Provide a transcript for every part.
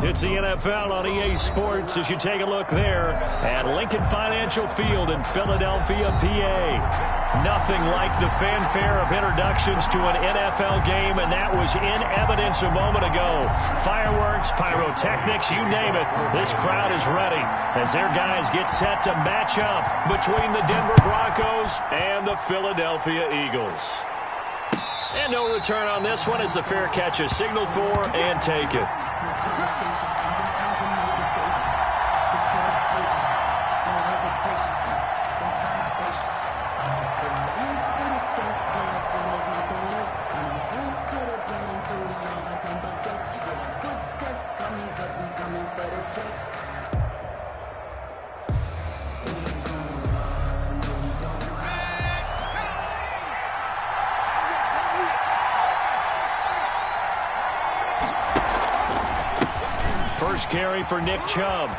It's the NFL on EA Sports as you take a look there at Lincoln Financial Field in Philadelphia, PA. Nothing like the fanfare of introductions to an NFL game, and that was in evidence a moment ago. Fireworks, pyrotechnics, you name it. This crowd is ready as their guys get set to match up between the Denver Broncos and the Philadelphia Eagles. And no return on this one as the fair catch is signaled for and taken. First carry for Nick Chubb.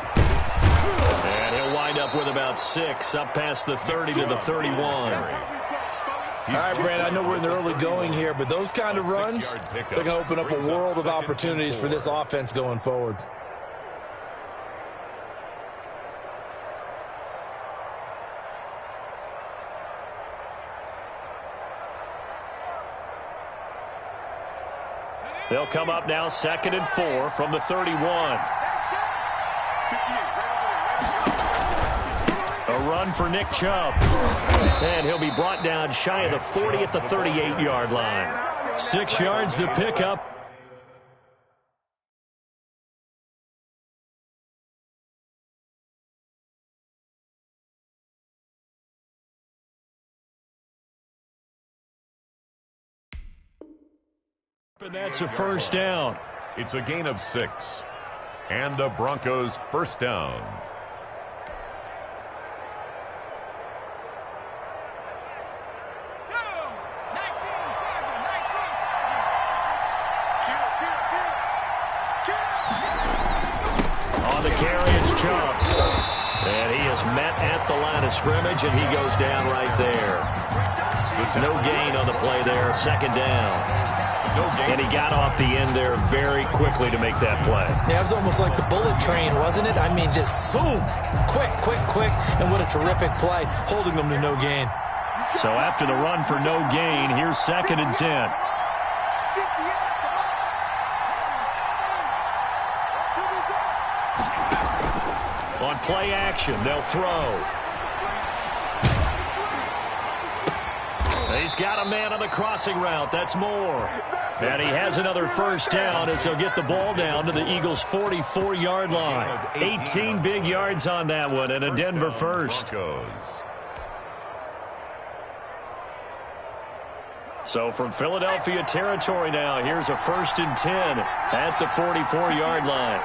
And he'll wind up with about 6, up past the 30 to the 31. All right, Brandon, I know we're in the early going here, but those kind of runs, they're going to open up a world of opportunities for this offense going forward. They'll come up now 2nd and 4 from the 31. A run for Nick Chubb. And he'll be brought down shy of the 40 at the 38-yard line. 6 yards the pickup. And that's a first down. It's a gain of 6. And the Broncos first down. On the carry, it's Chubb. And he is met at the line of scrimmage, and he goes down right there. No gain on the play there, 2nd down. And he got off the end there very quickly to make that play. Yeah, it was almost like the bullet train, wasn't it? I mean, just zoom, quick, and what a terrific play, holding them to no gain. So after the run for no gain, here's 2nd and 10. On play action, they'll throw. He's got a man on the crossing route. That's Moore. And he has another first down as he'll get the ball down to the Eagles' 44-yard line. 18 big yards on that one and a Denver first. So from Philadelphia territory now, here's a 1st and 10 at the 44-yard line.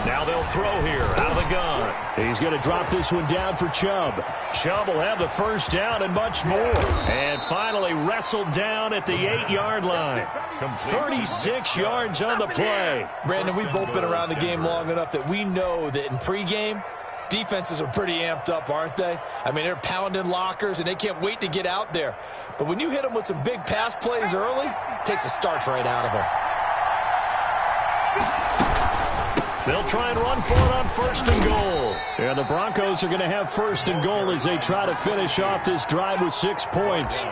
Now they'll throw here out of the gun. He's going to drop this one down for Chubb. Chubb will have the first down and much more. And finally wrestled down at the 8-yard line. 36 yards on the play. Brandon, we've both been around the game long enough that we know that in pregame, defenses are pretty amped up, aren't they? I mean, they're pounding lockers, and they can't wait to get out there. But when you hit them with some big pass plays early, it takes the starch right out of them. They'll try and run for it on 1st and goal. And the Broncos are going to have 1st and goal as they try to finish off this drive with 6 points.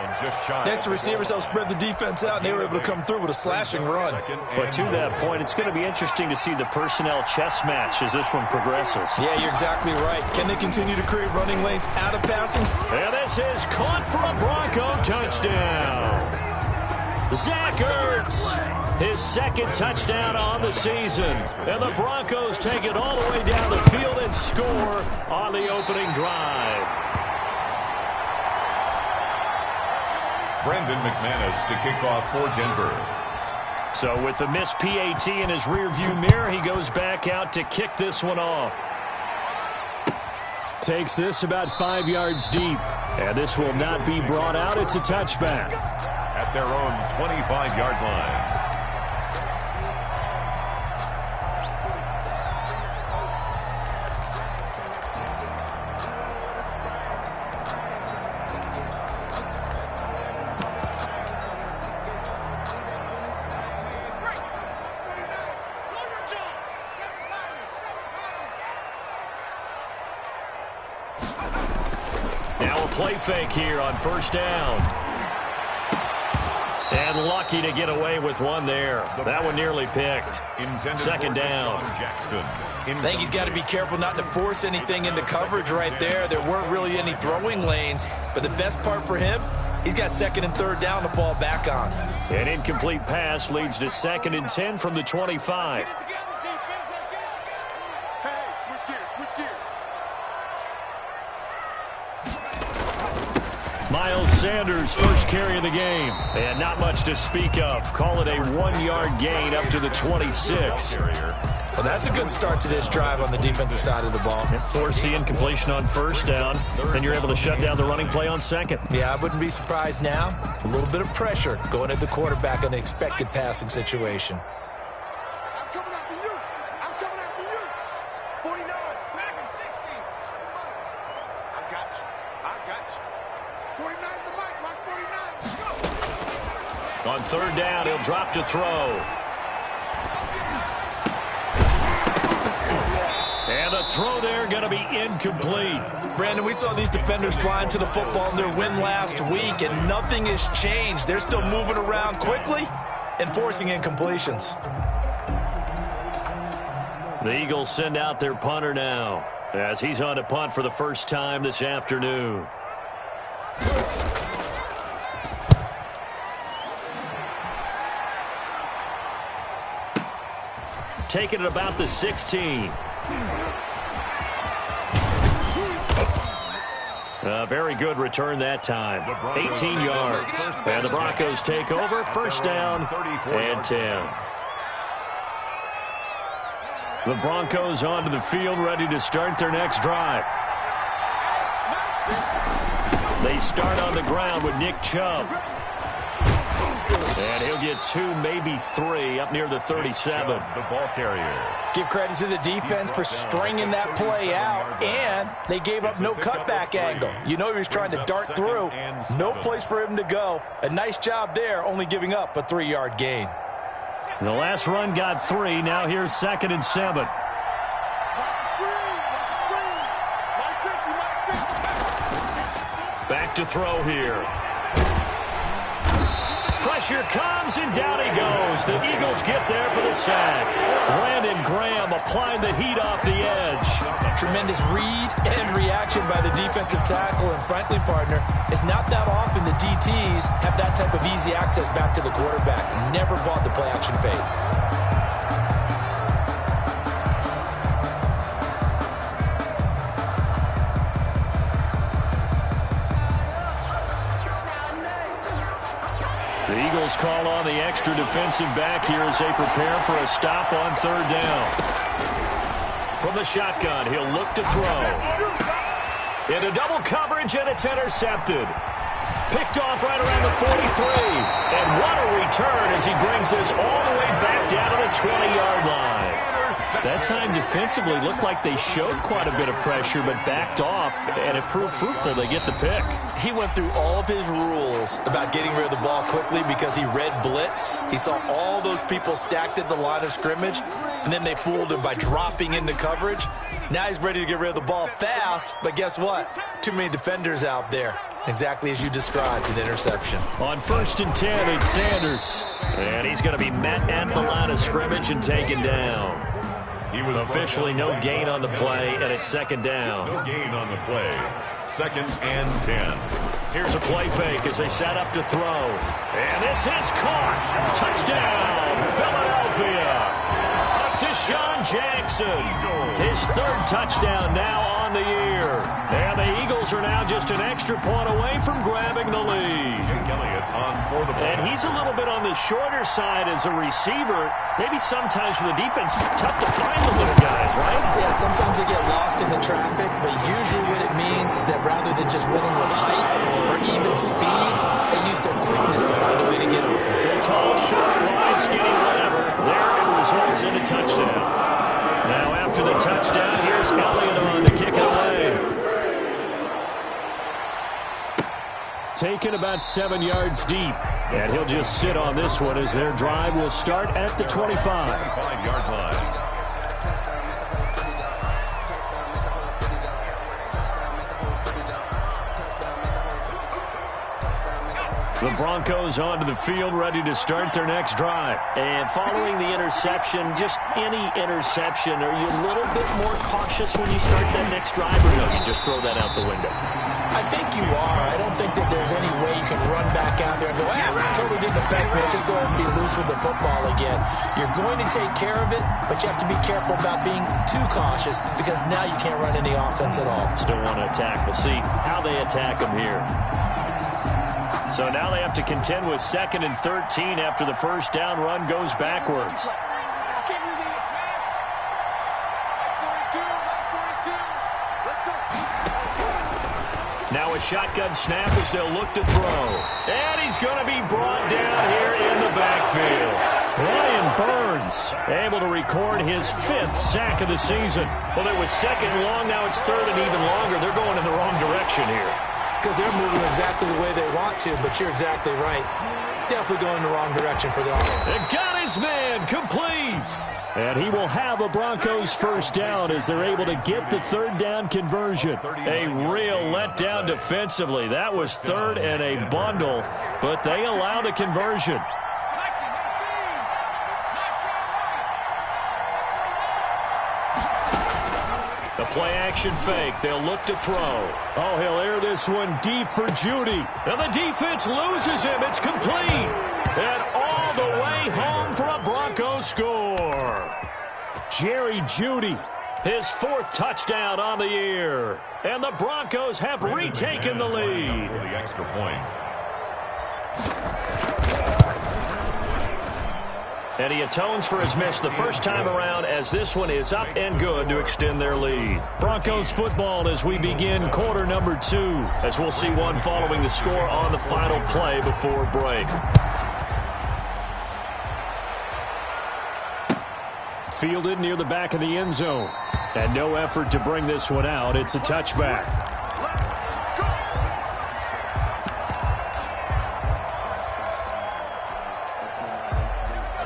Thanks to receivers, they'll spread the defense out, and they were able to come through with a slashing run. But to that point, it's going to be interesting to see the personnel chess match as this one progresses. Yeah, you're exactly right. Can they continue to create running lanes out of passings? And this is caught for a Bronco touchdown. Zach Ertz. His 2nd touchdown on the season. And the Broncos take it all the way down the field and score on the opening drive. Brendan McManus to kick off for Denver. So with the missed PAT in his rearview mirror, he goes back out to kick this one off. Takes this about 5 yards deep. And this will not be brought out. It's a touchback. At their own 25-yard line. a play fake here on first down. And lucky to get away with one there. That one nearly picked. Second down. I think he's got to be careful not to force anything into coverage right there. There weren't really any throwing lanes. But the best part for him, he's got second and third down to fall back on. An incomplete pass leads to 2nd and 10 from the 25. Miles Sanders, first carry of the game. And not much to speak of. Call it a 1-yard gain up to the 26. Well, that's a good start to this drive on the defensive side of the ball. Force the incompletion on first down. Then you're able to shut down the running play on second. Yeah, I wouldn't be surprised now. A little bit of pressure going at the quarterback in an expected passing situation. I'm coming after you. I'm coming after you. 49. Back and 60. I got you. I got you. 49's the mic. Watch 49. On third down, he'll drop to throw. And the throw there going to be incomplete. Brandon, we saw these defenders flying to the football in their win last week, and nothing has changed. They're still moving around quickly and forcing incompletions. The Eagles send out their punter now as he's on to punt for the first time this afternoon. Taking it about the 16. A very good return that time. 18 yards. And the Broncos take over. First down and 10. The Broncos onto the field, ready to start their next drive. They start on the ground with Nick Chubb. And he'll get 2, maybe 3 up near the 37. The ball carrier. Give credit to the defense for stringing that play out, and they gave up no cutback angle. You know he was trying to dart through. No place for him to go. A nice job there, only giving up a 3-yard gain. The last run got 3. Now here's 2nd and 7. Back to throw here. Pressure comes, and down he goes. The Eagles get there for the sack. Brandon Graham applying the heat off the edge. Tremendous read and reaction by the defensive tackle, and frankly, partner, it's not that often the DTs have that type of easy access back to the quarterback. Never bought the play-action fade. The Eagles call on the extra defensive back here as they prepare for a stop on third down. From the shotgun, he'll look to throw. Into double coverage, and it's intercepted. Picked off right around the 43. And what a return as he brings this all the way back down to the 20-yard line. That time defensively looked like they showed quite a bit of pressure but backed off, and it proved fruitful. They get the pick. He went through all of his rules about getting rid of the ball quickly because he read blitz. He saw all those people stacked at the line of scrimmage, and then they fooled him by dropping into coverage. Now he's ready to get rid of the ball fast, but guess what? Too many defenders out there. Exactly as you described, an interception. On 1st and 10, it's Sanders. And he's going to be met at the line of scrimmage and taken down. He was officially no gain on the play, and it's 2nd down. No gain on the play. 2nd and 10. Here's a play fake as they set up to throw. And this is caught. Touchdown, Philadelphia. Deshaun Jackson, his 3rd touchdown now on the year. And the Eagles are now just an extra point away from grabbing the lead. And he's a little bit on the shorter side as a receiver. Maybe sometimes for the defense, tough to find the little guys, right? Yeah, sometimes they get lost in the traffic, but usually what it means is that rather than just winning with height or even speed, they use their quickness to find a way to get open. They're tall, short, wide, skinny, whatever. There it results in a touchdown. Now after the touchdown, here's Elliott on to kick it away. Taken about 7 yards deep. And he'll just sit on this one as their drive will start at the 25. 5-yard line. The Broncos onto the field, ready to start their next drive. And following the interception, just any interception, are you a little bit more cautious when you start that next drive, or no, you just throw that out the window? I think you are. I don't think that there's any way you can run back out there and go, it totally didn't affect me. Let's just go ahead and be loose with the football again. You're going to take care of it, but you have to be careful about being too cautious because now you can't run any offense at all. Still want to attack. We'll see how they attack them here. So now they have to contend with 2nd and 13 after the first down run goes backwards. Now a shotgun snap as they'll look to throw. And he's going to be brought down here in the backfield. Brian Burns able to record his 5th sack of the season. Well, it was 2nd and long. Now it's 3rd and even longer. They're going in the wrong direction here. Because they're moving exactly the way they want to, but you're exactly right. Definitely going in the wrong direction for the offense. And got his man complete. And he will have a Broncos first down as they're able to get the 3rd down conversion. A real letdown defensively. That was 3rd and a bundle, but they allow the conversion. The play-action fake. They'll look to throw. Oh, he'll air this one deep for Judy. And the defense loses him. It's complete. And all the way home for a Broncos score. Jerry Judy, his 4th touchdown on the year. And the Broncos have retaken the lead. For the extra point. And he atones for his miss the first time around as this one is up and good to extend their lead. Broncos football as we begin quarter number 2, as we'll see one following the score on the final play before break. Fielded near the back of the end zone. And no effort to bring this one out. It's a touchback.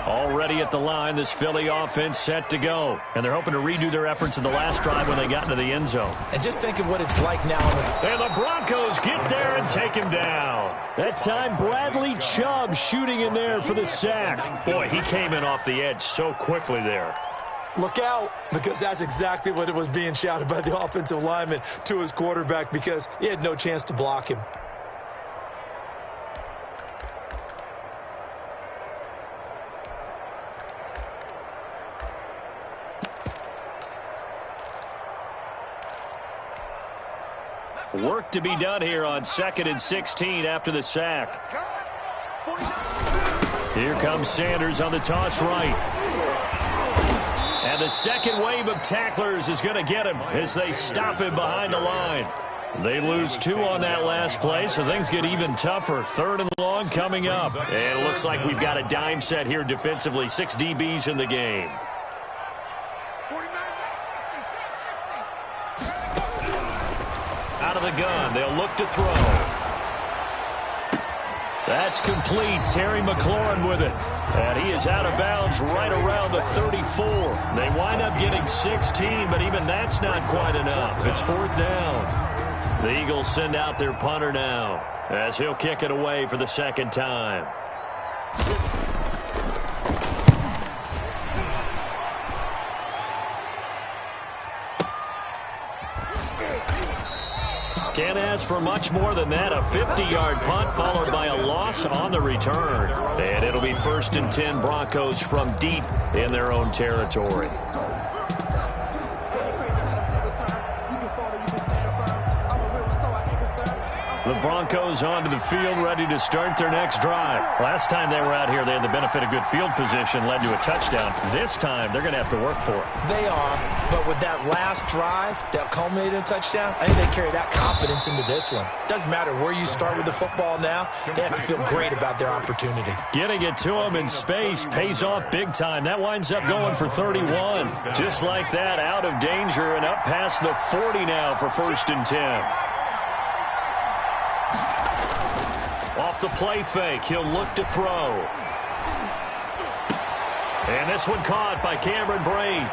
Already at the line, this Philly offense set to go. And they're hoping to redo their efforts in the last drive when they got into the end zone. And just think of what it's like now on this. And the Broncos get there and take him down. That time, Bradley Chubb shooting in there for the sack. Boy, he came in off the edge so quickly there. Look out, because that's exactly what it was being shouted by the offensive lineman to his quarterback because he had no chance to block him. Work to be done here on 2nd and 16 after the sack. Here comes Sanders on the toss right. And the second wave of tacklers is going to get him as they stop him behind the line. They lose 2 on that last play, so things get even tougher. 3rd and long coming up. And it looks like we've got a dime set here defensively. 6 DBs in the game. Out of the gun, they'll look to throw. That's complete. Terry McLaurin with it. And he is out of bounds right around the 34. They wind up getting 16, but even that's not quite enough. It's 4th down. The Eagles send out their punter now as he'll kick it away for the 2nd time. Can't ask for much more than that. A 50-yard punt followed by a loss on the return. And it'll be 1st and 10 Broncos from deep in their own territory. The Broncos onto the field, ready to start their next drive. Last time they were out here, they had the benefit of good field position, led to a touchdown. This time, they're going to have to work for it. They are, but with that last drive that culminated in a touchdown, I think they carry that confidence into this one. Doesn't matter where you start with the football now, they have to feel great about their opportunity. Getting it to them in space pays off big time. That winds up going for 31. Just like that, out of danger and up past the 40 now for 1st and 10. Off the play fake, he'll look to throw. And this one caught by Cameron Braid.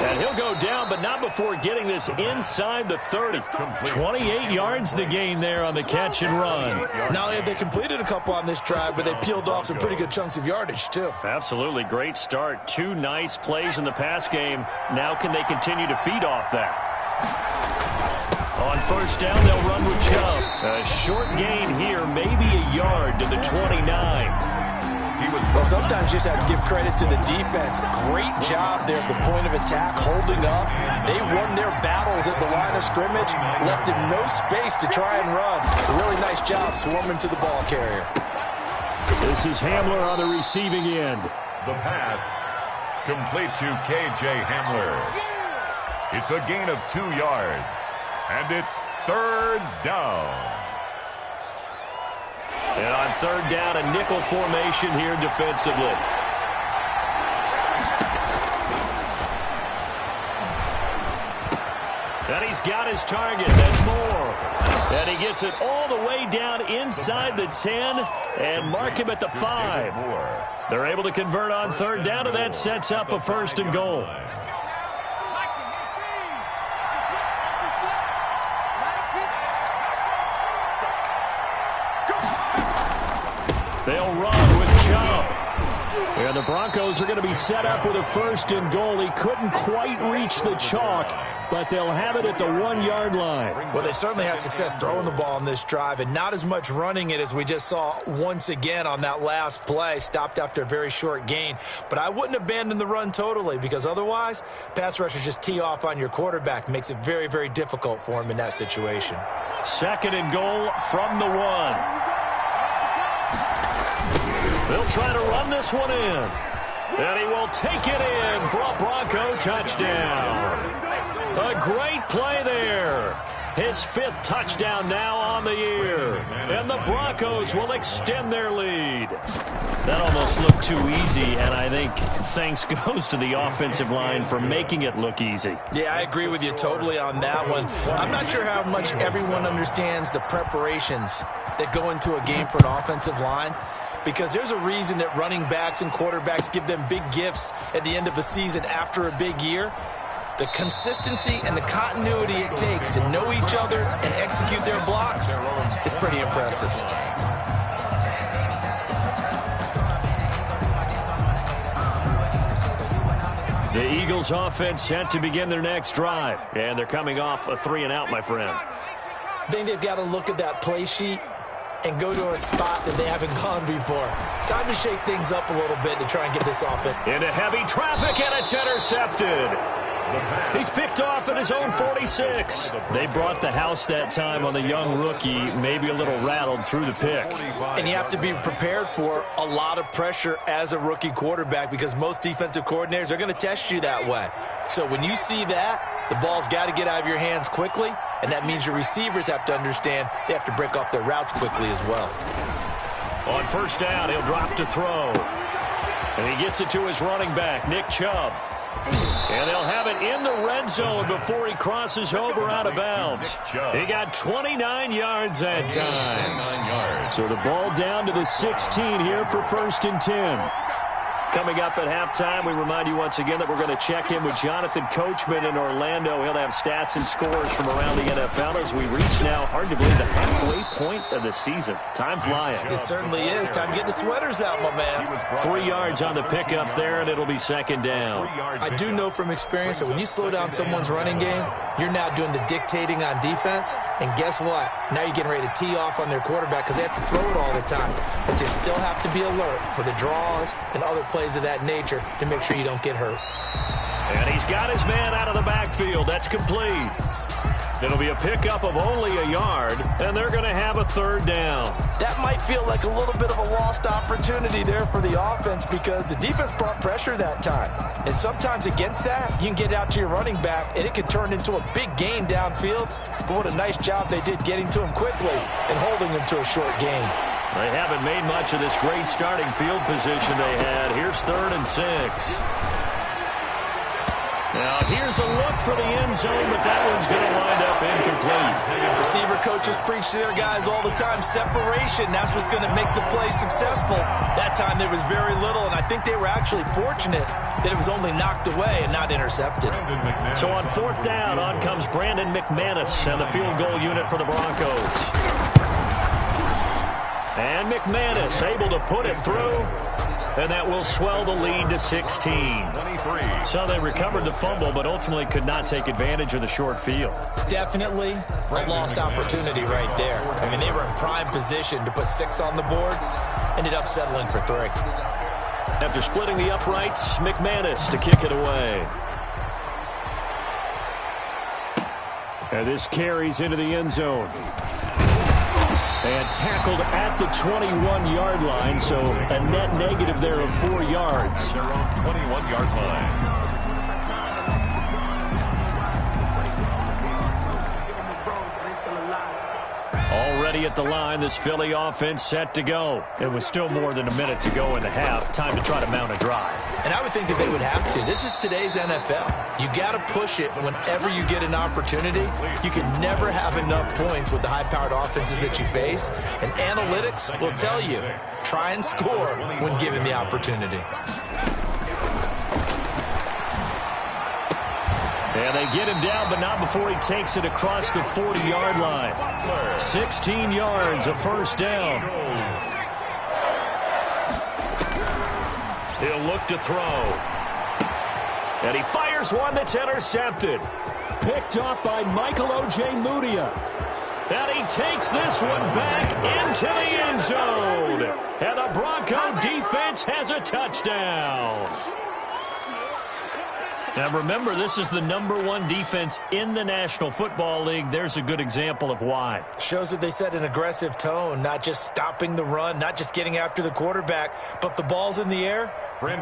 And he'll go down, but not before getting this inside the 30. 28 yards the gain there on the catch and run. Not only have they completed a couple on this drive, but they peeled off some pretty good chunks of yardage, too. Absolutely. Great start. 2 nice plays in the pass game. Now can they continue to feed off that? On first down, they'll run with Chubb. A short gain here, maybe a yard to the 29. Well, sometimes you just have to give credit to the defense. Great job there at the point of attack, holding up. They won their battles at the line of scrimmage, left in no space to try and run. A really nice job swarming to the ball carrier. This is Hamler on the receiving end. The pass complete to K.J. Hamler. It's a gain of 2 yards, and it's 3rd down. And on 3rd down, a nickel formation here defensively. And he's got his target. That's Moore. And he gets it all the way down inside the 10 and mark him at the 5. They're able to convert on 3rd down, and that sets up a 1st and goal. They'll run with Chubb. And the Broncos are going to be set up with a 1st and goal. He couldn't quite reach the chalk, but they'll have it at the 1-yard line. Well, they certainly had success throwing the ball on this drive and not as much running it as we just saw once again on that last play. Stopped after a very short gain. But I wouldn't abandon the run totally, because otherwise, pass rushers just tee off on your quarterback. Makes it very, very difficult for him in that situation. 2nd and goal from the 1. They'll try to run this one in. And he will take it in for a Bronco touchdown. A great play there. His 5th touchdown now on the year. And the Broncos will extend their lead. That almost looked too easy, and I think thanks goes to the offensive line for making it look easy. Yeah, I agree with you totally on that one. I'm not sure how much everyone understands the preparations that go into a game for an offensive line, because there's a reason that running backs and quarterbacks give them big gifts at the end of the season after a big year. The consistency and the continuity it takes to know each other and execute their blocks is pretty impressive. The Eagles offense set to begin their next drive, and they're coming off a 3-and-out, my friend. I think they've got to look at that play sheet and go to a spot that they haven't gone before. Time to shake things up a little bit to try and get this offense. Into heavy traffic, and it's intercepted. He's picked off at his own 46. They brought the house that time on the young rookie, maybe a little rattled through the pick. And you have to be prepared for a lot of pressure as a rookie quarterback, because most defensive coordinators are going to test you that way. So when you see that, the ball's got to get out of your hands quickly, and that means your receivers have to understand they have to break off their routes quickly as well. On 1st down, he'll drop to throw. And he gets it to his running back, Nick Chubb. And they'll have it in the red zone before he crosses over out of bounds. He got 29 yards that time. So the ball down to the 16 here for 1st and 10. Coming up at halftime, we remind you once again that we're going to check in with Jonathan Coachman in Orlando. He'll have stats and scores from around the NFL as we reach now, hard to believe, the halfway point of the season. Time flying. It certainly is. Time to get the sweaters out, my man. 3 yards on the pickup there, and it'll be 2nd down. I do know from experience that when you slow down someone's running game, you're now doing the dictating on defense. And guess what? Now you're getting ready to tee off on their quarterback because they have to throw it all the time. But you still have to be alert for the draws and other plays of that nature to make sure you don't get hurt. And he's got his man out of the backfield. That's complete. It'll be a pickup of only a yard, and they're going to have a 3rd down. That might feel like a little bit of a lost opportunity there for the offense, because the defense brought pressure that time. And sometimes against that, you can get out to your running back, and it can turn into a big gain downfield. But what a nice job they did getting to him quickly and holding him to a short gain. They haven't made much of this great starting field position they had. Here's 3rd and 6. Now, here's a look for the end zone, but that one's going to wind up incomplete. The receiver coaches preach to their guys all the time. Separation, that's what's going to make the play successful. That time there was very little, and I think they were actually fortunate that it was only knocked away and not intercepted. So on fourth down, on comes Brandon McManus and the field goal unit for the Broncos. And McManus able to put it through. And that will swell the lead to 16. 23. So they recovered the fumble, but ultimately could not take advantage of the short field. Definitely a lost opportunity right there. I mean, they were in prime position to put 6 on the board. Ended up settling for 3. After splitting the uprights, McManus to kick it away. And this carries into the end zone. And tackled at the 21-yard line, so a net negative there of 4 yards. Their own 21-yard line. Already at the line, this Philly offense set to go. It was still more than a minute to go in the half. Time to try to mount a drive. And I would think that they would have to. This is today's NFL. You got to push it whenever you get an opportunity. You can never have enough points with the high-powered offenses that you face. And analytics will tell you, try and score when given the opportunity. And they get him down, but not before he takes it across the 40-yard line. 16 yards, a first down. He'll look to throw. And he fires one that's intercepted. Picked up by Michael Ojemudia. And he takes this one back into the end zone. And the Bronco defense has a touchdown. Now remember, this is the #1 defense in the National Football League. There's a good example of why. Shows that they set an aggressive tone, not just stopping the run, not just getting after the quarterback, but the ball's in the air.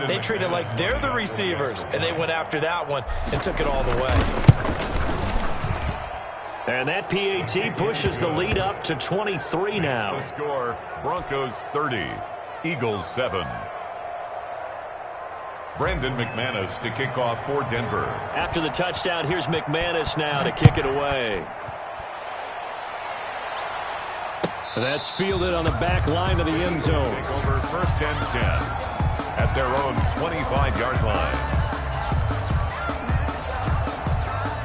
They treat it like they're the receivers, and they went after that one and took it all the way. And that PAT pushes the lead up to 23 now. The score, Broncos 30, Eagles 7. Brandon McManus to kick off for Denver. After the touchdown, here's McManus now to kick it away. That's fielded on the back line of the end zone. Take over first and 10 at their own 25-yard line.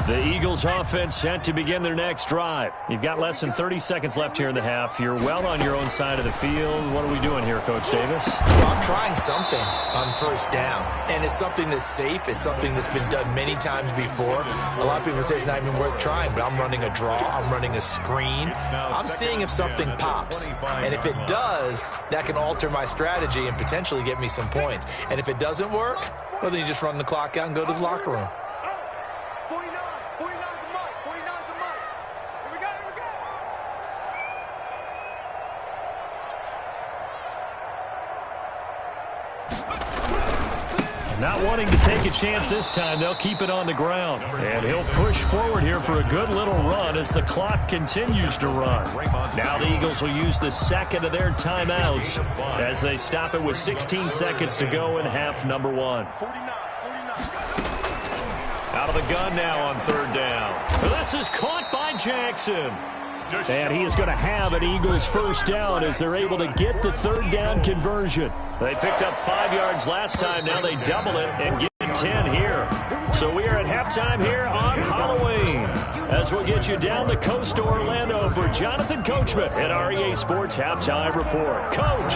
The Eagles offense set to begin their next drive. You've got less than 30 seconds left here in the half. You're well on your own side of the field. What are we doing here, Coach Davis? Well, I'm trying something on first down, and it's something that's safe. It's something that's been done many times before. A lot of people say it's not even worth trying, but I'm running a draw. I'm running a screen. I'm seeing if something pops, and if it does, that can alter my strategy and potentially get me some points. And if it doesn't work, well, then you just run the clock out and go to the locker room. Not wanting to take a chance this time, they'll keep it on the ground. And he'll push forward here for a good little run as the clock continues to run. Now the Eagles will use the second of their timeouts as they stop it with 16 seconds to go in half number 1. Out of the gun now on third down. This is caught by Jackson. And he is going to have an Eagles first down as they're able to get the third down conversion. They picked up 5 yards last time. Now they double it and get 10 here. So we are at halftime here on Halloween as we'll get you down the coast to Orlando for Jonathan Coachman at REA Sports Halftime Report. Coach.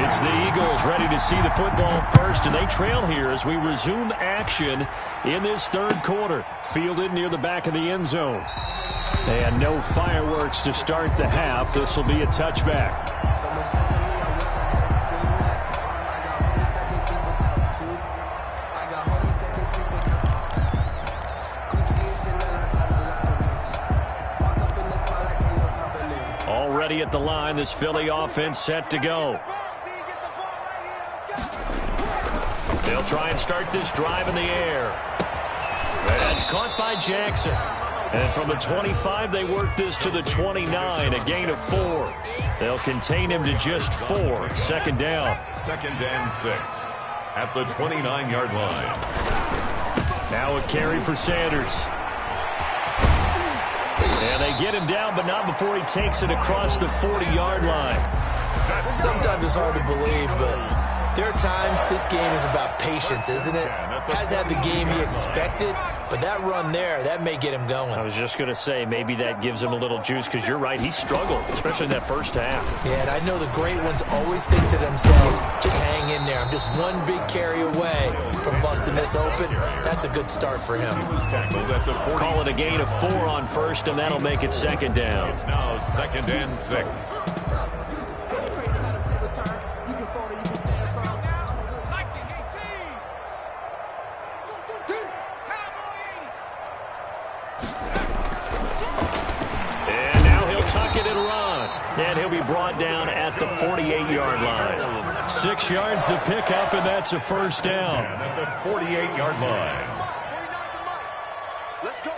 It's the Eagles ready to see the football first, and they trail here as we resume action in this third quarter. Fielded near the back of the end zone. And no fireworks to start the half. This will be a touchback. Already at the line, this Philly offense set to go. They'll try and start this drive in the air. That's caught by Jackson. And from the 25, they work this to the 29, a gain of 4. They'll contain him to just 4. Second down. Second and 6 at the 29-yard line. Now a carry for Sanders. And they get him down, but not before he takes it across the 40-yard line. Sometimes it's hard to believe, but there are times this game is about patience, isn't it? Has had the game he expected, but that run there, that may get him going. I was just going to say, maybe that gives him a little juice, because you're right, he struggled, especially in that first half. Yeah, and I know the great ones always think to themselves, just hang in there. I'm just one big carry away from busting this open. That's a good start for him. Call it a gain of 4 on first, and that'll make it second down. It's now 2nd and 6. And he'll be brought down at the 48-yard line. 6 yards the pickup, and that's a first down. At the 48-yard line. Let's go,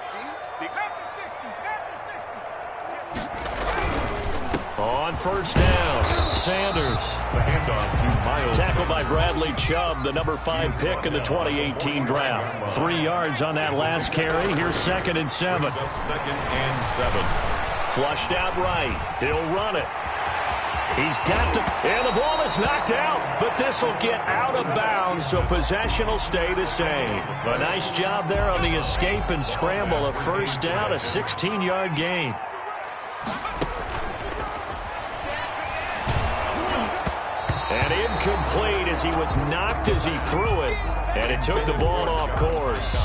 On first down, Sanders. The handoff to Miles. Tackled by Bradley Chubb, the number 5 pick in the 2018 draft. 3 yards on that last carry. Here's 2nd and 7. 2nd and 7. Flushed out right. He'll run it. He's got to, and the ball is knocked out, but this will get out of bounds, so possession will stay the same. A nice job there on the escape and scramble. A first down, a 16-yard gain. And incomplete as he was knocked as he threw it, and it took the ball off course.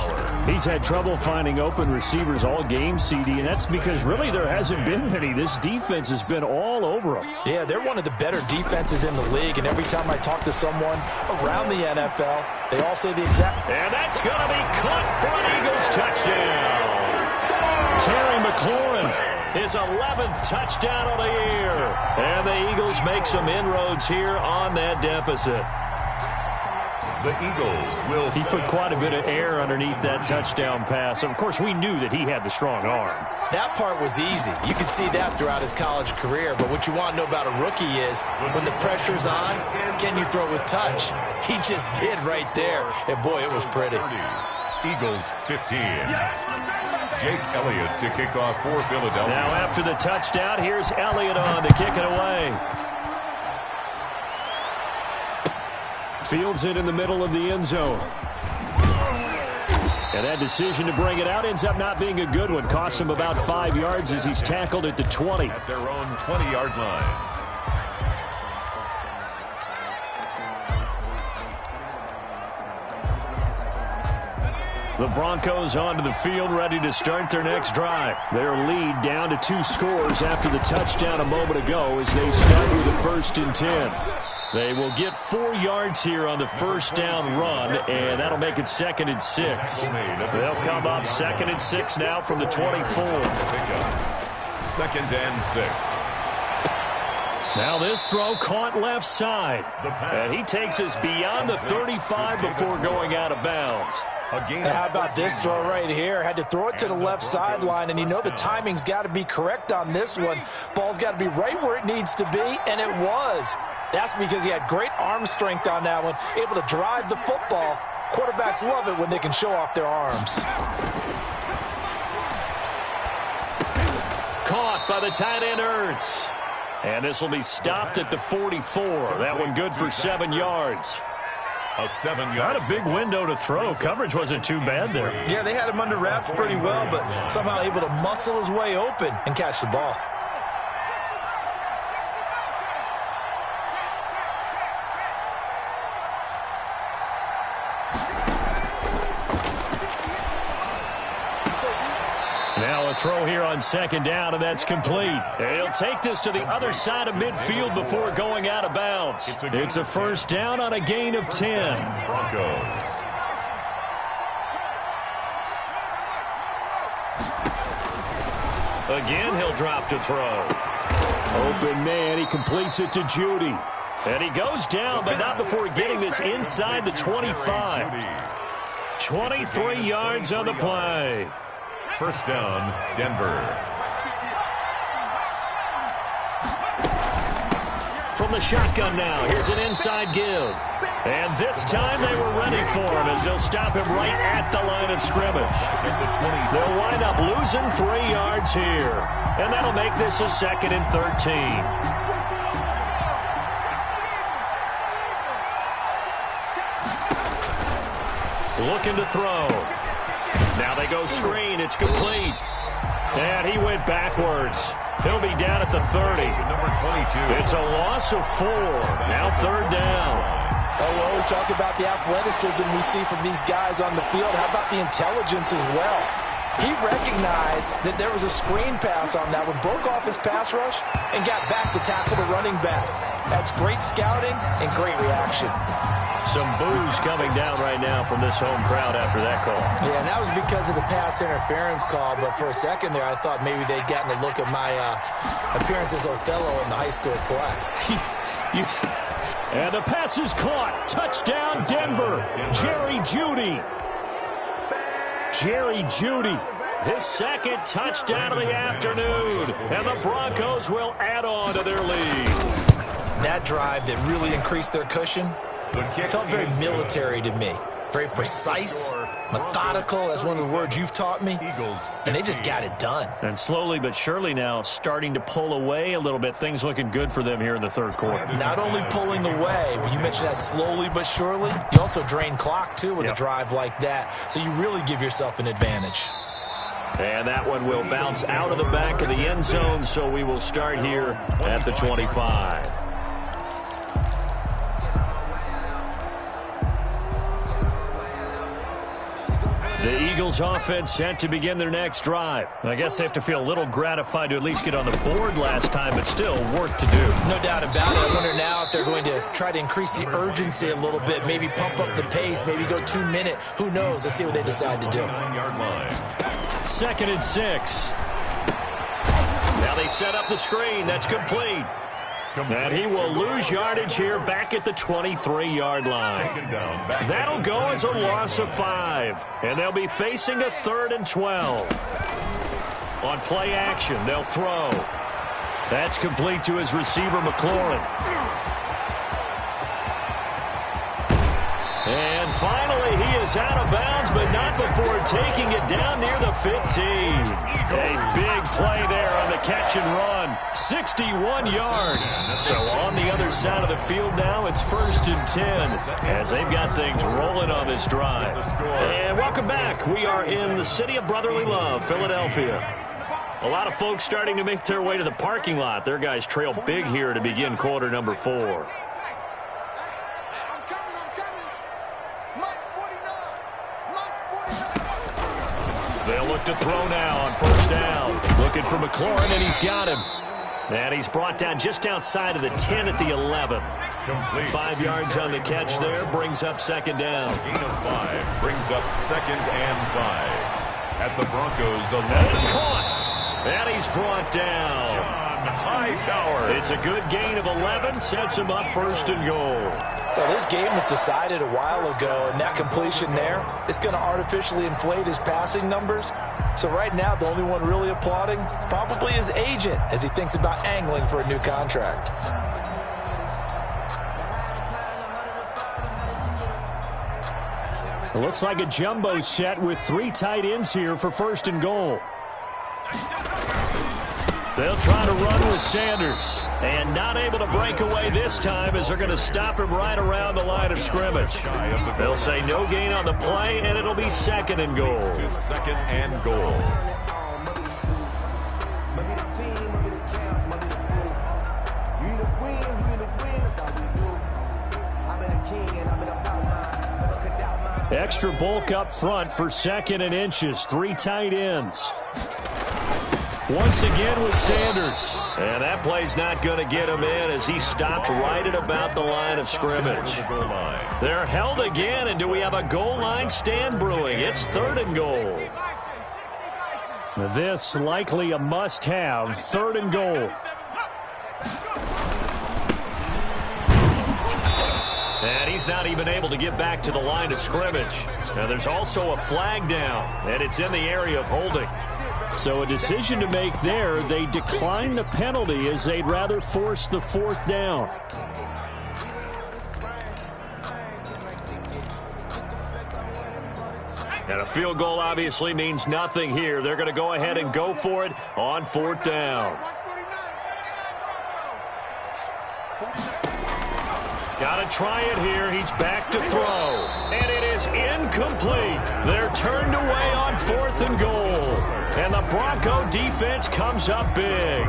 He's had trouble finding open receivers all game, CD, and that's because really there hasn't been many. This defense has been all over him. Yeah, they're one of the better defenses in the league, and every time I talk to someone around the NFL, they all say the exact... And that's going to be caught for an Eagles touchdown. Terry McLaurin, his 11th touchdown of the year. And the Eagles make some inroads here on that deficit. The Eagles will... He put quite a bit of air underneath that touchdown pass. Of course, we knew that he had the strong arm. That part was easy. You could see that throughout his college career. But what you want to know about a rookie is when the pressure's on, can you throw it with touch? He just did right there. And, boy, it was pretty. Eagles 15. Jake Elliott to kick off for Philadelphia. Now after the touchdown, here's Elliott on to kick it away. Fields it in the middle of the end zone. And that decision to bring it out ends up not being a good one. Costs him about 5 yards as he's tackled at the 20. At their own 20-yard line. The Broncos onto the field, ready to start their next drive. Their lead down to 2 scores after the touchdown a moment ago as they start with a 1st and 10. They will get 4 yards here on the first down run, and that'll make it 2nd and 6. They'll come up 2nd and 6 now from the 24. 2nd and 6. Now this throw caught left side, and he takes us beyond the 35 before going out of bounds. How about this throw right here? Had to throw it to the left sideline, and you know the timing's got to be correct on this one. Ball's got to be right where it needs to be, and it was. That's because he had great arm strength on that one, able to drive the football. Quarterbacks love it when they can show off their arms. Caught by the tight end Ertz. And this will be stopped at the 44. That one good for 7 yards. A 7-yard. Not a big window to throw. Coverage wasn't too bad there. Yeah, they had him under wraps pretty well, but somehow able to muscle his way open and catch the ball. Now a throw here on 2nd down, and that's complete. And he'll take this to the other side of midfield before going out of bounds. It's a first down on a gain of 10. Broncos. Again, he'll drop to throw. Open man, he completes it to Judy. And he goes down, but not before getting this inside the 25. 23 yards on the play. First down, Denver. From the shotgun now, here's an inside give. And this time they were ready for him as they'll stop him right at the line of scrimmage. They'll wind up losing 3 yards here. And that'll make this a 2nd and 13. Looking to throw. Now they go screen. It's complete. And he went backwards. He'll be down at the 30. Number 22. It's a loss of 4. Now 3rd down. Oh, we always talk about the athleticism we see from these guys on the field. How about the intelligence as well? He recognized that there was a screen pass on that one, broke off his pass rush, and got back to tackle the running back. That's great scouting and great reaction. Some boos coming down right now from this home crowd after that call. Yeah, and that was because of the pass interference call, but for a second there I thought maybe they'd gotten a look at my appearance as Othello in the high school play. And the pass is caught. Touchdown, Denver. Jerry Jeudy. Jerry Jeudy. His 2nd touchdown of the afternoon. And the Broncos will add on to their lead. That drive that really increased their cushion felt very military to me. Very precise, methodical. That's one of the words you've taught me. And they just got it done. And slowly but surely now starting to pull away a little bit. Things looking good for them here in the 3rd quarter. Not only pulling away, but you mentioned that slowly but surely. You also drain clock, too, with a drive like that. So you really give yourself an advantage. And that one will bounce out of the back of the end zone. So we will start here at the 25. The Eagles offense set to begin their next drive. I guess they have to feel a little gratified to at least get on the board last time, but still work to do. No doubt about it. I wonder now if they're going to try to increase the urgency a little bit, maybe pump up the pace, maybe go 2-minute. Who knows? Let's see what they decide to do. 2nd and 6. Now they set up the screen. That's complete. And he will lose yardage here back at the 23-yard line. That'll go as a loss of 5. And they'll be facing a 3rd and 12. On play action, they'll throw. That's complete to his receiver, McLaurin. And finally, he is out of bounds, but not before taking it down near the 15. A big play there on the catch and run. 61 yards. So on the other side of the field now, it's 1st and 10 as they've got things rolling on this drive. And welcome back. We are in the city of brotherly love, Philadelphia. A lot of folks starting to make their way to the parking lot. Their guys trail big here to begin quarter number 4. They'll look to throw now on 1st down. Looking for McLaurin, and he's got him. And he's brought down just outside of the 10 at the 11. 5 yards on the catch there, brings up 2nd down. Gain of 5 brings up 2nd and 5. At the Broncos 11. And it's caught. And he's brought down. Hightower. It's a good gain of 11, sets him up 1st and goal. Well, this game was decided a while ago, and that completion there is going to artificially inflate his passing numbers. So right now, the only one really applauding probably his agent as he thinks about angling for a new contract. It looks like a jumbo set with 3 tight ends here for 1st and goal. They'll try to run with Sanders. And not able to break away this time as they're going to stop him right around the line of scrimmage. They'll say no gain on the play, and it'll be 2nd and goal. 2nd and goal. Extra bulk up front for 2nd and inches. 3 tight ends. Once again with Sanders. And that play's not going to get him in as he stopped right at about the line of scrimmage. They're held again, and do we have a goal line stand brewing? It's 3rd and goal. This likely a must-have. 3rd and goal. And he's not even able to get back to the line of scrimmage. Now there's also a flag down, and it's in the area of holding. So a decision to make there. They decline the penalty as they'd rather force the 4th down. And a field goal obviously means nothing here. They're going to go ahead and go for it on 4th down. Got to try it here. He's back to throw. And it is incomplete. They're turned away on 4th and goal. And the Bronco defense comes up big.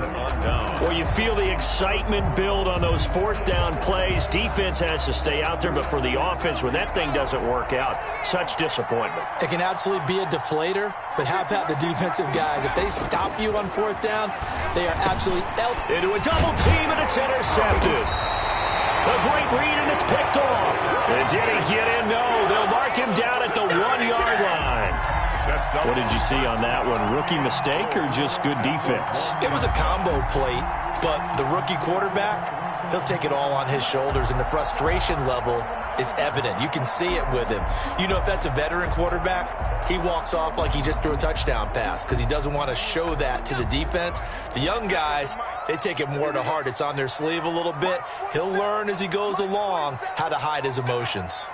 Well, you feel the excitement build on those 4th down plays. Defense has to stay out there, but for the offense, when that thing doesn't work out, such disappointment. It can absolutely be a deflator, but how about the defensive guys? If they stop you on 4th down, they are absolutely into a double team, and it's intercepted. A great read, and it's picked off. And did he get in? No. They'll mark him down at the 1-yard line. What did you see on that one? Rookie mistake or just good defense? It was a combo plate, but the rookie quarterback, he'll take it all on his shoulders, and the frustration level is evident. You can see it with him. You know, if that's a veteran quarterback, he walks off like he just threw a touchdown pass because he doesn't want to show that to the defense. The young guys, they take it more to heart. It's on their sleeve a little bit. He'll learn as he goes along how to hide his emotions.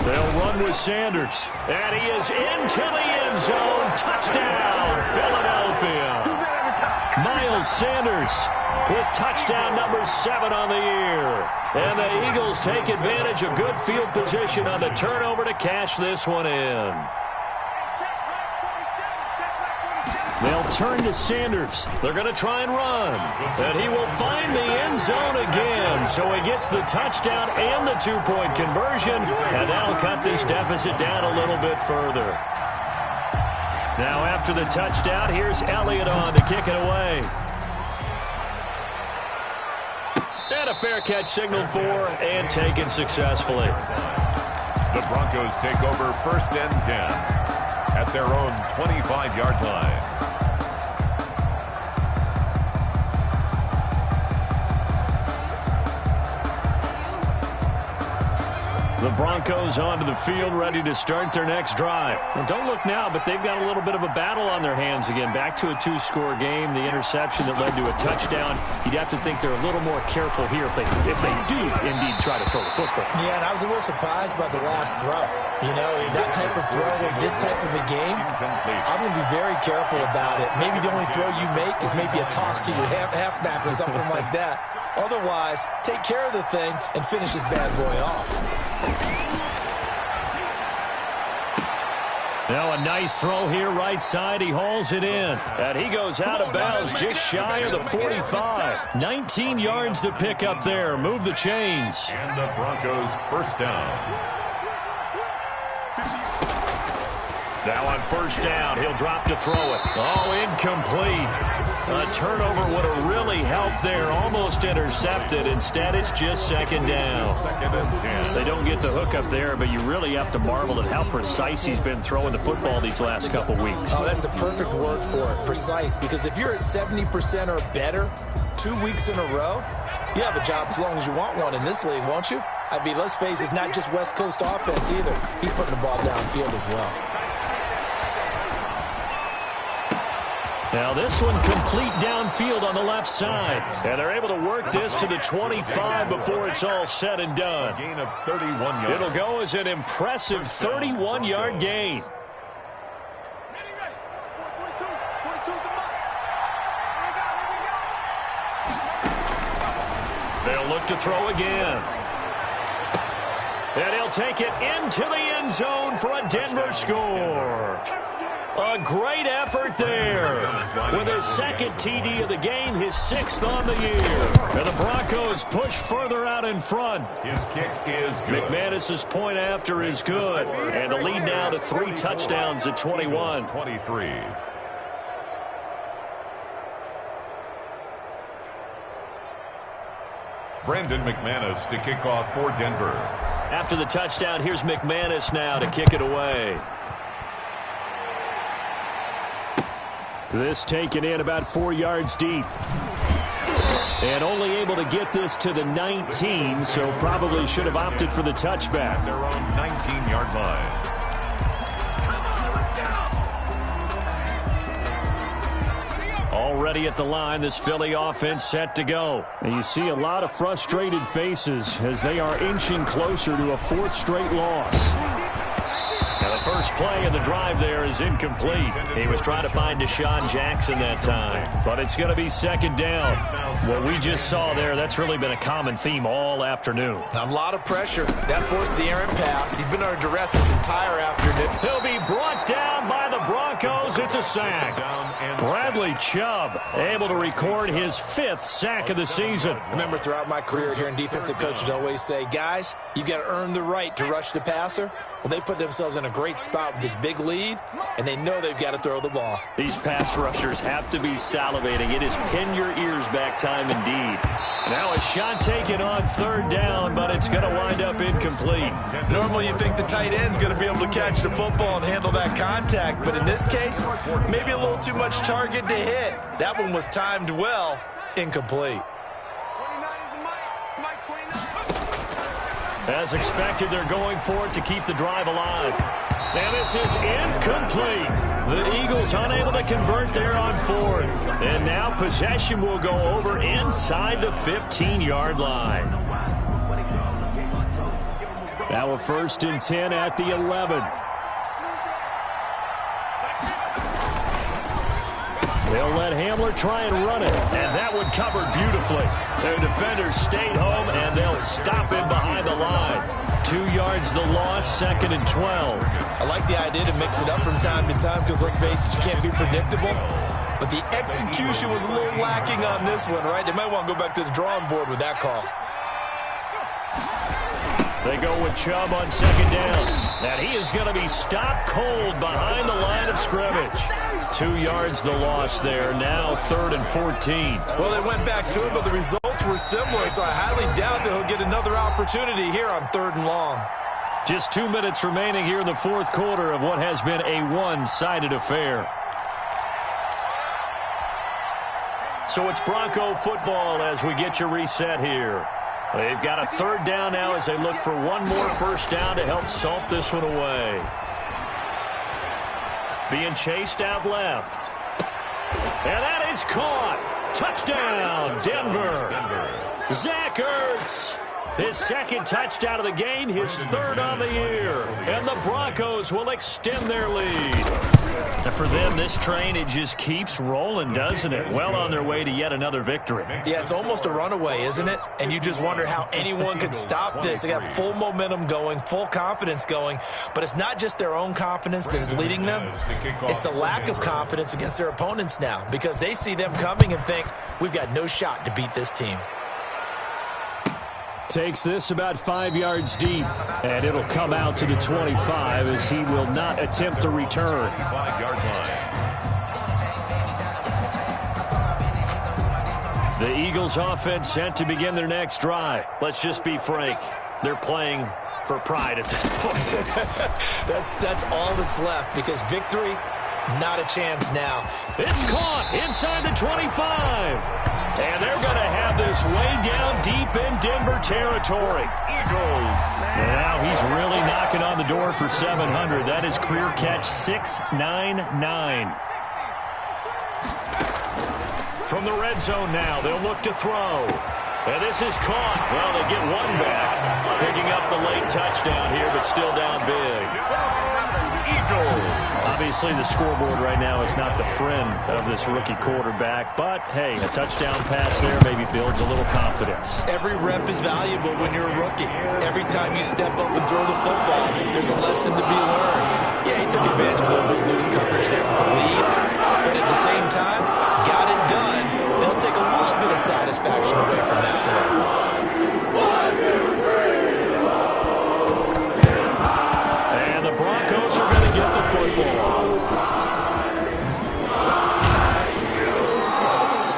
They'll run with Sanders. And he is into the end zone. Touchdown, Philadelphia. Miles Sanders with touchdown number 7 on the year. And the Eagles take advantage of good field position on the turnover to cash this one in. They'll turn to Sanders. They're going to try and run. And he will find the end zone again. So he gets the touchdown and the 2-point conversion. And that'll cut this deficit down a little bit further. Now after the touchdown, here's Elliott on to kick it away. And a fair catch signaled for and taken successfully. The Broncos take over 1st and 10 at their own 25-yard line. The Broncos onto the field, ready to start their next drive. And don't look now, but they've got a little bit of a battle on their hands again. Back to a 2-score game. The interception that led to a touchdown. You'd have to think they're a little more careful here if they do indeed try to throw the football. Yeah, and I was a little surprised by the last throw. You know, that type of throw in this type of a game, I'm going to be very careful about it. Maybe the only throw you make is maybe a toss to your halfback or something like that. Otherwise, take care of the thing and finish this bad boy off. Now a nice throw here right side. He hauls it in. And he goes out of bounds just shy of the 45. 19 yards to pick up there. Move the chains. And the Broncos 1st down. Now on 1st down, he'll drop to throw it. Oh, incomplete. A turnover would have really helped there. Almost intercepted. Instead, it's just 2nd down. 2nd and 10. They don't get the hook up there, but you really have to marvel at how precise he's been throwing the football these last couple weeks. Oh, that's the perfect word for it, precise. Because if you're at 70% or better 2 weeks in a row, you have a job as long as you want one in this league, won't you? I mean, let's face it, it's not just West Coast offense either. He's putting the ball downfield as well. Now this one complete downfield on the left side. And they're able to work this to the 25 before it's all said and done. A gain of 31 yards. It'll go as an impressive 31-yard gain. They'll look to throw again. And he'll take it into the end zone for a Denver score. A great effort there. With his 2nd TD of the game, his 6th on the year. And the Broncos push further out in front. His kick is good. McManus's point after is good. And the lead now to 3 touchdowns at 21. 23. Brandon McManus to kick off for Denver. After the touchdown, here's McManus now to kick it away. This taken in about 4 yards deep. And only able to get this to the 19, so probably should have opted for the touchback. Their own 19-yard line. Already at the line, this Philly offense set to go. And you see a lot of frustrated faces as they are inching closer to a fourth straight loss. Now the first play of the drive there is incomplete. He was trying to find Deshaun Jackson that time, but it's going to be second down. What we just saw there, that's really been a common theme all afternoon. A lot of pressure. That forced the errant pass. He's been under duress this entire afternoon. He'll be brought down by the Broncos. It's a sack. Bradley Chubb able to record his 5th sack of the season. Remember, throughout my career here in defensive coaches always say, guys, you got to earn the right to rush the passer. Well, they put themselves in a great spot with this big lead, and they know they've got to throw the ball. These pass rushers have to be salivating. It is pin your ears back time indeed. Now a shot taken on third down, but it's going to wind up incomplete. Normally you think the tight end's going to be able to catch the football and handle that contact, but in this case, maybe a little too much target to hit. That one was timed well, incomplete. As expected, they're going for it to keep the drive alive. And this is incomplete. The Eagles unable to convert there on 4th. And now possession will go over inside the 15-yard line. Now a 1st and 10 at the 11. They'll let Hamler try and run it. And that one covered beautifully. Their defenders stayed home, and they'll stop him behind the line. 2 yards the loss, 2nd and 12. I like the idea to mix it up from time to time because, let's face it, you can't be predictable. But the execution was a little lacking on this one, right? They might want to go back to the drawing board with that call. They go with Chubb on 2nd down. And he is going to be stopped cold behind the line of scrimmage. 2 yards the loss there. Now 3rd and 14. Well, they went back to it, but the results were similar, so I highly doubt that he'll get another opportunity here on 3rd and long. Just 2 minutes remaining here in the 4th quarter of what has been a one-sided affair. So it's Bronco football as we get you reset here. They've got a 3rd down now as they look for one more 1st down to help salt this one away. Being chased out left. And that is caught. Touchdown, Denver. Zach Ertz. His 2nd touchdown of the game, his 3rd on the year. And the Broncos will extend their lead. And for them, this train, it just keeps rolling, doesn't it? Well on their way to yet another victory. Yeah, it's almost a runaway, isn't it? And you just wonder how anyone could stop this. They got full momentum going, full confidence going. But it's not just their own confidence that is leading them. It's the lack of confidence against their opponents now because they see them coming and think, we've got no shot to beat this team. Takes this about 5 yards deep, and it'll come out to the 25 as he will not attempt to return. 5-yard line. The Eagles offense set to begin their next drive. Let's just be frank. They're playing for pride at this point. That's all that's left because victory, not a chance now. It's caught inside the 25. And they're going to have this way down deep in Denver territory. Eagles. Now he's really knocking on the door for 700. That is career catch 699. From the red zone now, they'll look to throw. And this is caught. Well, they get one back. Picking up the late touchdown here, but still down big. Eagles. Obviously, the scoreboard right now is not the friend of this rookie quarterback. But, hey, a touchdown pass there maybe builds a little confidence. Every rep is valuable when you're a rookie. Every time you step up and throw the football, there's a lesson to be learned. Yeah, he took advantage of a little bit of loose coverage there with the lead. But at the same time, got it done. It'll take a little bit of satisfaction away from that throw. And the Broncos are going to get the football.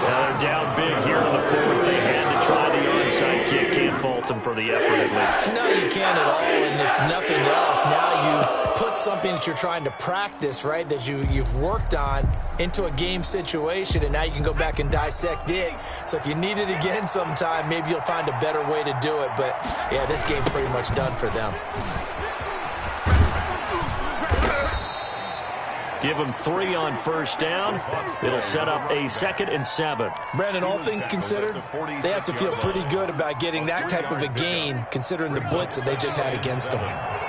Now they're down big here in the 4th. They had to try the onside kick. Can't fault them for the effort at least. No, you can't at all. And if nothing else, now you've put something that you're trying to practice, right, that you've worked on into a game situation, and now you can go back and dissect it. So if you need it again sometime, maybe you'll find a better way to do it. But, yeah, this game's pretty much done for them. Give them 3 on first down. It'll set up a 2nd and 7. Brandon, all things considered, they have to feel pretty good about getting that type of a gain, considering the blitz that they just had against them.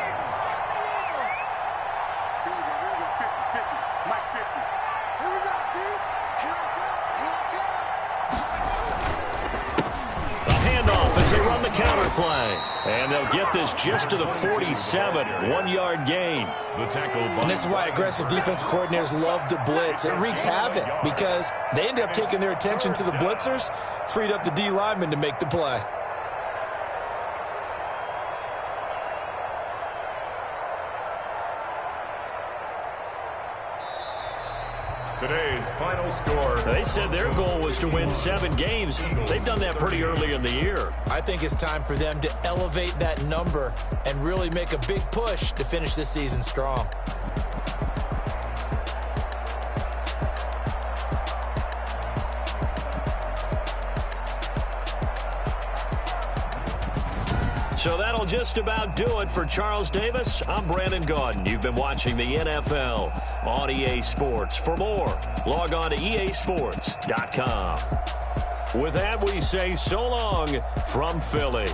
Counter play. And they'll get this just to the 47. 1-yard gain. The tackle. And this is why aggressive defensive coordinators love to blitz. It wreaks havoc because they end up taking their attention to the blitzers, freed up the D lineman to make the play. Today's final score. They said their goal was to win 7 games. They've done that pretty early in the year. I think it's time for them to elevate that number and really make a big push to finish this season strong. So that'll just about do it for Charles Davis. I'm Brandon Gaudin. You've been watching the NFL on EA Sports. For more, log on to easports.com. With that, we say so long from Philly.